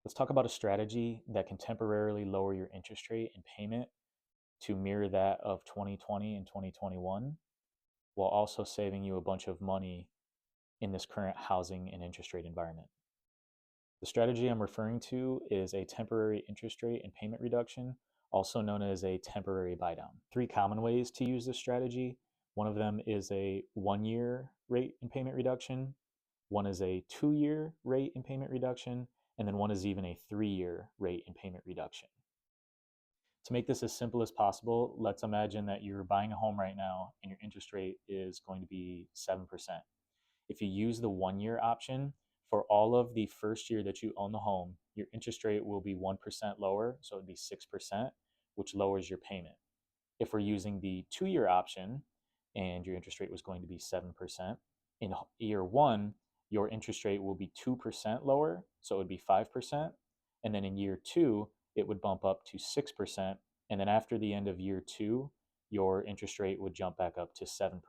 Let's talk about a strategy that can temporarily lower your interest rate and payment to mirror that of 2020 and 2021, while also saving you a bunch of money in this current housing and interest rate environment. The strategy I'm referring to is a temporary interest rate and payment reduction, also known as a temporary buy down. Three common ways to use this strategy. One of them is a 1 year rate and payment reduction, one is a 2 year rate and payment reduction, and then one is even a 3 year rate and payment reduction. To make this as simple as possible, let's imagine that you're buying a home right now and your interest rate is going to be 7%. If you use the 1 year option, for all of the first year that you own the home, your interest rate will be 1% lower, so it would be 6%, which lowers your payment. If we're using the 2 year option and your interest rate was going to be 7%, in year one, your interest rate will be 2% lower, so it would be 5%. And then in year two, it would bump up to 6%. And then after the end of year two, your interest rate would jump back up to 7%.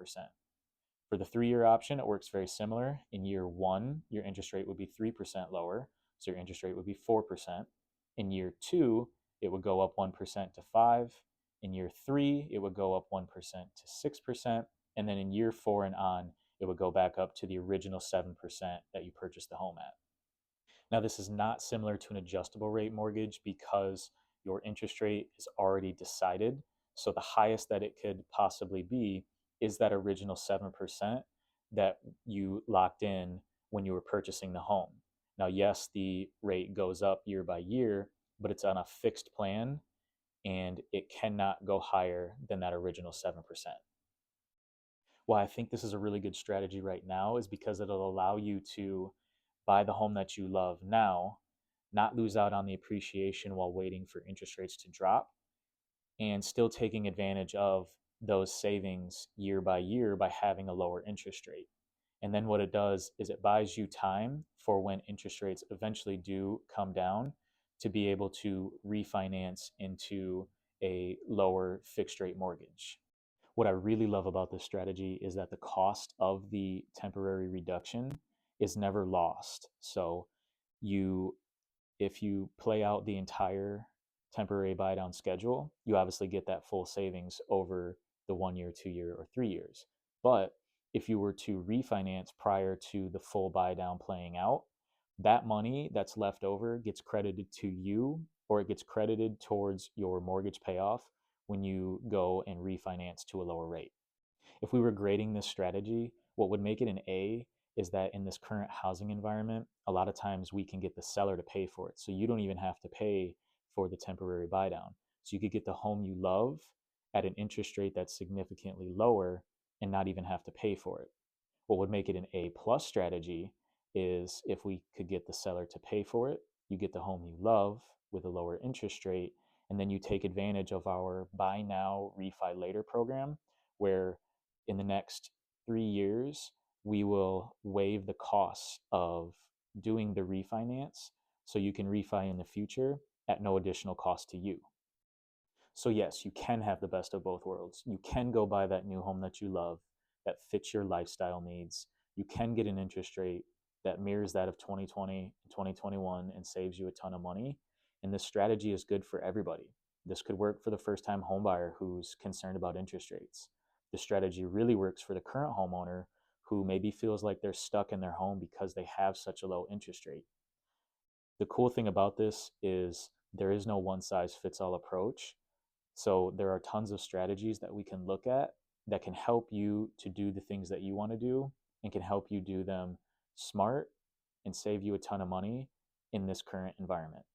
For the 3 year option, it works very similar. In year one, your interest rate would be 3% lower, so your interest rate would be 4%. In year two, it would go up 1% to 5. In year three, it would go up 1% to 6%. And then in year four and on, it would go back up to the original 7% that you purchased the home at. Now, this is not similar to an adjustable rate mortgage because your interest rate is already decided. So the highest that it could possibly be is that original 7% that you locked in when you were purchasing the home. Now, yes, the rate goes up year by year, but it's on a fixed plan and it cannot go higher than that original 7%. Why I think this is a really good strategy right now is because it'll allow you to buy the home that you love now, not lose out on the appreciation while waiting for interest rates to drop, and still taking advantage of those savings year by year by having a lower interest rate. And then what it does is it buys you time for when interest rates eventually do come down to be able to refinance into a lower fixed rate mortgage. What I really love about this strategy is that the cost of the temporary reduction is never lost. So you if you play out the entire temporary buy down schedule, you obviously get that full savings over the 1 year, 2 year, or 3 years. But if you were to refinance prior to the full buy down playing out, that money that's left over gets credited to you or it gets credited towards your mortgage payoff when you go and refinance to a lower rate. If we were grading this strategy, what would make it an A is that in this current housing environment, a lot of times we can get the seller to pay for it. So you don't even have to pay for the temporary buy down. So you could get the home you love at an interest rate that's significantly lower and not even have to pay for it. What would make it an A plus strategy is if we could get the seller to pay for it, you get the home you love with a lower interest rate, and then you take advantage of our buy now, refi later program, where in the next 3 years, we will waive the costs of doing the refinance so you can refi in the future at no additional cost to you. So, yes, you can have the best of both worlds. You can go buy that new home that you love that fits your lifestyle needs. You can get an interest rate that mirrors that of 2020 and 2021 and saves you a ton of money. And this strategy is good for everybody. This could work for the first time homebuyer who's concerned about interest rates. This strategy really works for the current homeowner who maybe feels like they're stuck in their home because they have such a low interest rate. The cool thing about this is there is no one size fits all approach. So there are tons of strategies that we can look at that can help you to do the things that you want to do and can help you do them smart and save you a ton of money in this current environment.